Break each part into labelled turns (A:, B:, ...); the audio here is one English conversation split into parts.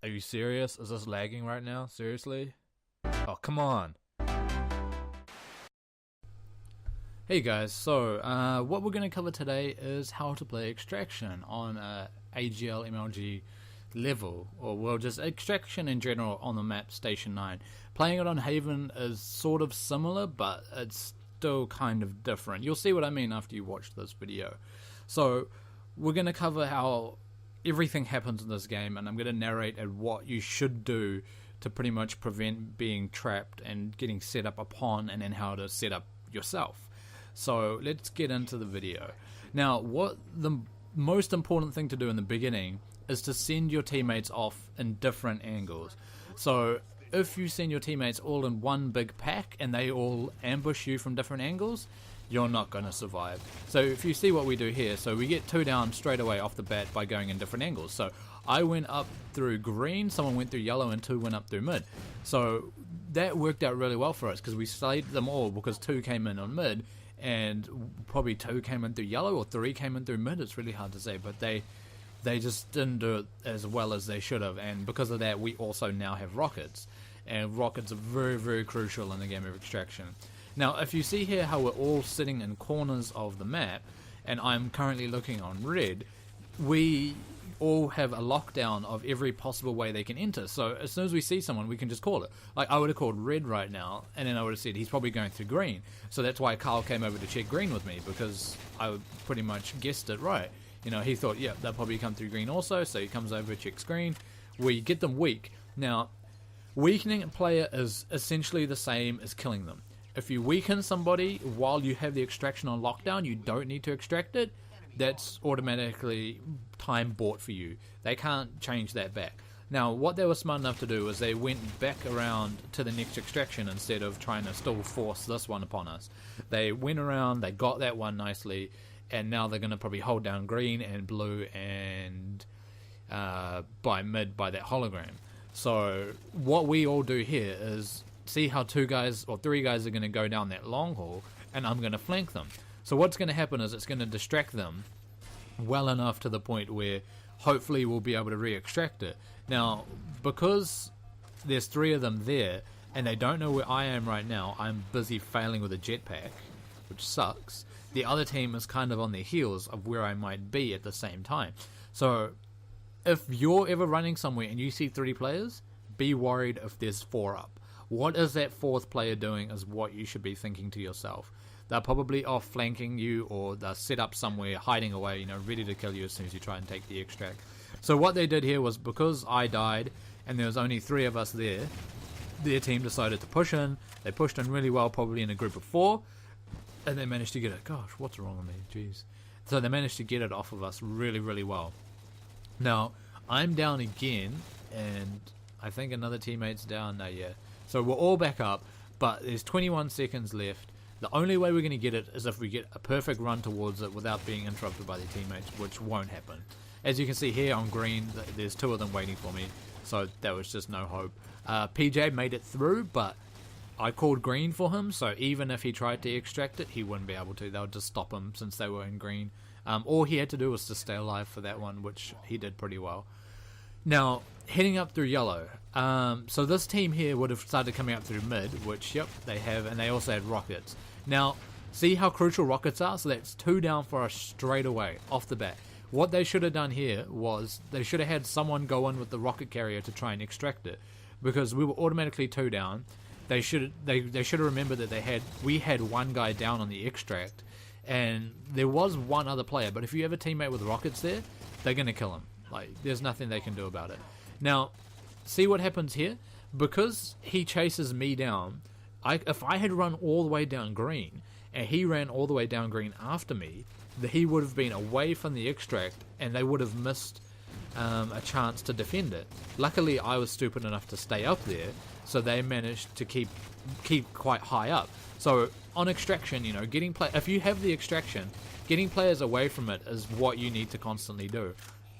A: Are you serious? Is this lagging right now? Seriously? Oh, come on. Hey guys, so what we're going to cover today is how to play Extraction on AGL MLG level, or well, just Extraction in general on the map Station 9. Playing it on Haven is sort of similar, but it's still kind of different. You'll see what I mean after you watch this video. So we're going to cover how everything happens in this game, and I'm going to narrate at what you should do to pretty much prevent being trapped and getting set up upon, and then how to set up yourself. So let's get into the video. Now, what the most important thing to do in the beginning is to send your teammates off in different angles. So if you send your teammates all in one big pack and they all ambush you from different angles, you're not going to survive. So if you see what we do here, so we get 2 down straight away off the bat by going in different angles. So I went up through green, someone went through yellow, and 2 went up through mid. So that worked out really well for us because we slayed them all because 2 came in on mid, and probably 2 came in through yellow or 3 came in through mid. It's really hard to say, but they just didn't do it as well as they should have, and because of that we also now have rockets, and rockets are very, very crucial in the game of Extraction. Now if you see here how we're all sitting in corners of the map, and I'm currently looking on red, we all have a lockdown of every possible way they can enter. So as soon as we see someone, we can just call it. Like I would have called red right now, and then I would have said he's probably going through green. So that's why Carl came over to check green with me, because I pretty much guessed it right. You know, he thought, yeah, they'll probably come through green also, so he comes over, checks green. We get them weak. Now, weakening a player is essentially the same as killing them. If you weaken somebody while you have the extraction on lockdown, you don't need to extract it. That's automatically time bought for you. They can't change that back. Now, what they were smart enough to do is they went back around to the next extraction instead of trying to still force this one upon us. They went around, they got that one nicely, and now they're going to probably hold down green and blue and by mid by that hologram. So what we all do here is see how 2 guys or 3 guys are going to go down that long haul, and I'm going to flank them. So what's going to happen is it's going to distract them well enough to the point where hopefully we'll be able to re-extract it. Now, because there's 3 of them there and they don't know where I am right now, I'm busy failing with a jetpack, which sucks. The other team is kind of on their heels of where I might be at the same time. So if you're ever running somewhere and you see 3 players, be worried if there's 4 up. What is that 4th player doing is what you should be thinking to yourself. They're probably off flanking you, or they're set up somewhere, hiding away, you know, ready to kill you as soon as you try and take the extract. So what they did here was, because I died and there was only 3 of us there, their team decided to push in. They pushed in really well, probably in a group of 4, and they managed to get it. Gosh, what's wrong with me? Jeez. So they managed to get it off of us really, really well. Now, I'm down again, and I think another teammate's down. No, yeah. So we're all back up, but there's 21 seconds left. The only way we're going to get it is if we get a perfect run towards it without being interrupted by their teammates, which won't happen. As you can see here on green, there's 2 of them waiting for me, so there was just no hope. PJ made it through, but I called green for him, so even if he tried to extract it, he wouldn't be able to. They would just stop him since they were in green. All he had to do was to stay alive for that one, which he did pretty well. Now, heading up through yellow. So this team here would have started coming up through mid, which, yep, they have, and they also had rockets. Now, see how crucial rockets are? So that's 2 down for us straight away, off the bat. What they should have done here was they should have had someone go in with the rocket carrier to try and extract it, because we were automatically 2 down. They should have remembered that we had 1 guy down on the extract, and there was 1 other player. But if you have a teammate with rockets there, they're gonna kill him. Like, there's nothing they can do about it. Now, see what happens here? Because he chases me down, if I had run all the way down green and he ran all the way down green after me, he would have been away from the extract and they would have missed a chance to defend it. Luckily, I was stupid enough to stay up there, so they managed to keep quite high up. So on extraction, you know, if you have the extraction, getting players away from it is what you need to constantly do.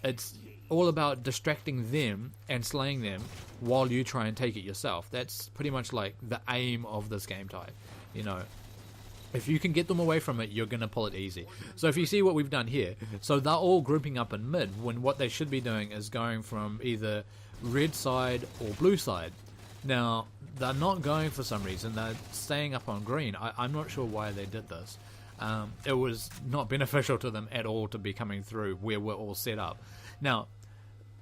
A: It's all about distracting them and slaying them while you try and take it yourself. That's pretty much like the aim of this game type, you know. If you can get them away from it, you're going to pull it easy. So if you see what we've done here, so they're all grouping up in mid, when what they should be doing is going from either red side or blue side. Now, they're not going for some reason. They're staying up on green. I'm not sure why they did this. It was not beneficial to them at all to be coming through where we're all set up. Now,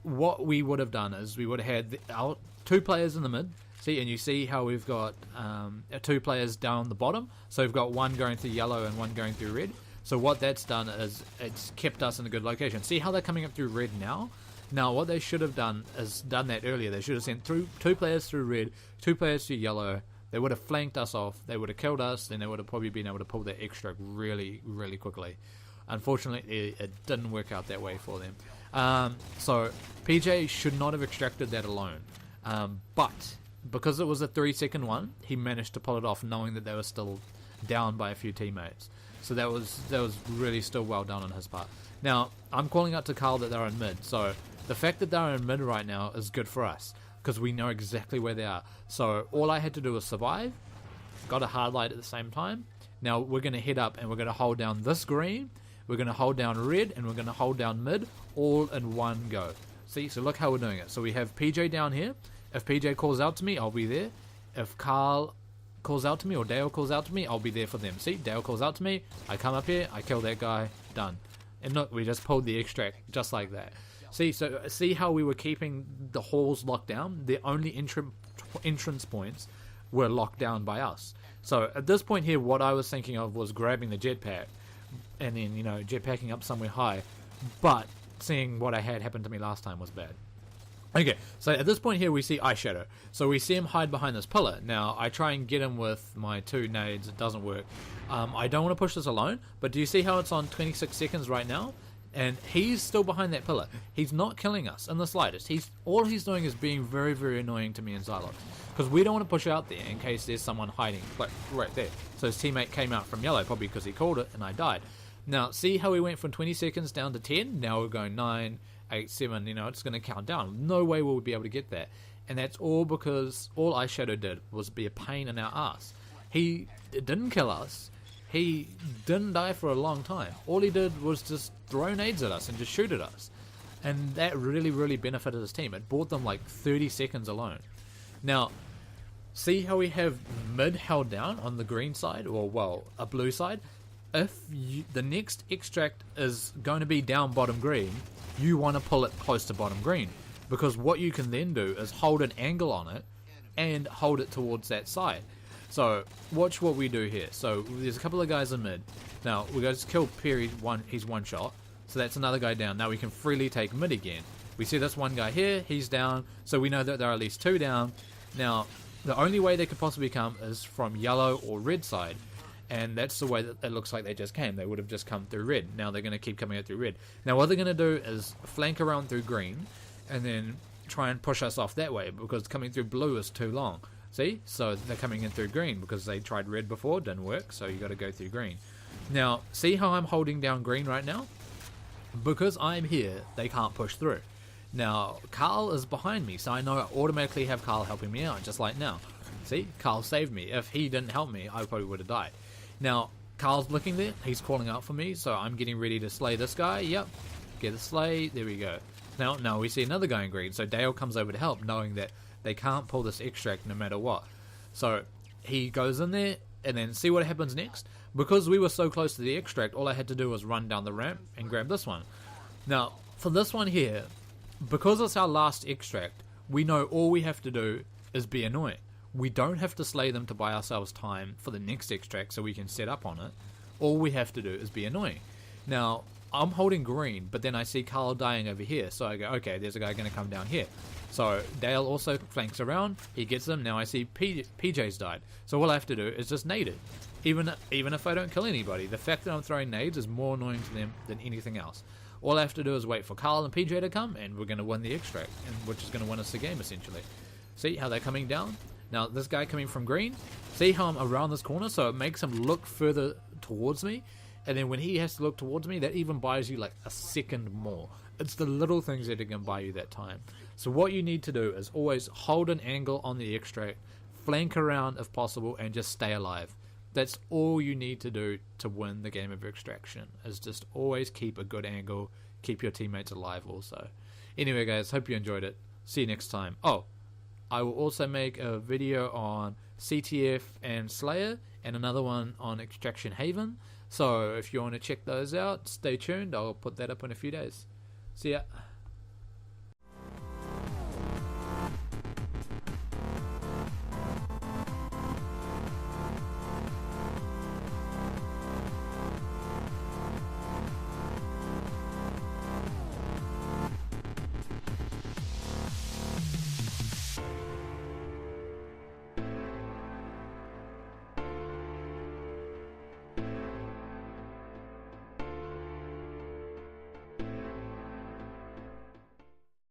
A: what we would have done is we would have had our 2 players in the mid. See, and you see how we've got 2 players down the bottom. So we've got one going through yellow and one going through red. So what that's done is it's kept us in a good location. See how they're coming up through red now? Now, what they should have done is done that earlier. They should have sent 2 players through red, 2 players through yellow. They would have flanked us off. They would have killed us. Then they would have probably been able to pull that extract really, really quickly. Unfortunately, it didn't work out that way for them. So PJ should not have extracted that alone. But because it was a 3-second one, he managed to pull it off knowing that they were still down by a few teammates. So that was really still well done on his part. Now, I'm calling out to Carl that they're in mid. So the fact that they're in mid right now is good for us because we know exactly where they are. So all I had to do was survive, got a hard light at the same time. Now we're going to head up and we're going to hold down this green, we're going to hold down red, and we're going to hold down mid all in one go. See, so look how we're doing it. So we have PJ down here. If PJ calls out to me, I'll be there. If Carl calls out to me or Dale calls out to me, I'll be there for them. See, Dale calls out to me, I come up here, I kill that guy, done. And look, we just pulled the extract just like that. See, so see how we were keeping the halls locked down? The only entrance points were locked down by us. So at this point here, what I was thinking of was grabbing the jetpack and then, jetpacking up somewhere high. But seeing what I had happen to me last time was bad. Okay, so at this point here we see Eyeshadow. So we see him hide behind this pillar. Now, I try and get him with my 2 nades. It doesn't work. I don't want to push this alone, but do you see how it's on 26 seconds right now? And he's still behind that pillar. He's not killing us in the slightest. All he's doing is being very, very annoying to me and Xylox. Because we don't want to push out there in case there's someone hiding like right there. So his teammate came out from yellow, probably because he called it, and I died. Now, see how we went from 20 seconds down to 10? Now we're going 9, 8, 7, it's going to count down. No way will we be able to get that. And that's all because all Eyeshadow did was be a pain in our ass. He didn't kill us. He didn't die for a long time. All he did was just throw nades at us and just shoot at us. And that really, really benefited his team. It bought them like 30 seconds alone. Now, see how we have mid held down on the green side, or well, a blue side? If the next extract is going to be down bottom green, you want to pull it close to bottom green. Because what you can then do is hold an angle on it and hold it towards that side. So, watch what we do here. So, there's a couple of guys in mid. Now, we go to kill Perry, he's one shot. So that's another guy down. Now we can freely take mid again. We see this one guy here, he's down. So we know that there are at least 2 down. Now, the only way they could possibly come is from yellow or red side. And that's the way that it looks like they just came. They would have just come through red. Now they're going to keep coming out through red. Now what they're going to do is flank around through green and then try and push us off that way because coming through blue is too long. See? So they're coming in through green because they tried red before, didn't work, so you got to go through green. Now, see how I'm holding down green right now? Because I'm here, they can't push through. Now, Carl is behind me, so I know I automatically have Carl helping me out, just like now. See? Carl saved me. If he didn't help me, I probably would have died. Now, Carl's looking there, he's calling out for me, so I'm getting ready to slay this guy. Yep, get a slay, there we go. Now we see another guy in green, so Dale comes over to help, knowing that they can't pull this extract no matter what. So he goes in there, and then see what happens next. Because we were so close to the extract, all I had to do was run down the ramp and grab this one. Now, for this one here, because it's our last extract, we know all we have to do is be annoying. We don't have to slay them to buy ourselves time for the next extract so we can set up on it. All we have to do is be annoying. Now, I'm holding green, but then I see Carl dying over here, so I go, okay, there's a guy going to come down here. So Dale also flanks around, he gets them, now I see PJ's died. So all I have to do is just nade it. Even if I don't kill anybody, the fact that I'm throwing nades is more annoying to them than anything else. All I have to do is wait for Carl and PJ to come, and we're going to win the extract, and which is going to win us the game, essentially. See how they're coming down? Now, this guy coming from green, see how I'm around this corner, so it makes him look further towards me, and then when he has to look towards me, that even buys you like a second more. It's the little things that are going to buy you that time. So what you need to do is always hold an angle on the extract, flank around if possible, and just stay alive. That's all you need to do to win the game of extraction, is just always keep a good angle, keep your teammates alive also. Anyway guys, hope you enjoyed it. See you next time. Oh, I will also make a video on CTF and Slayer, and another one on Extraction Haven. So if you want to check those out, stay tuned. I'll put that up in a few days. See ya.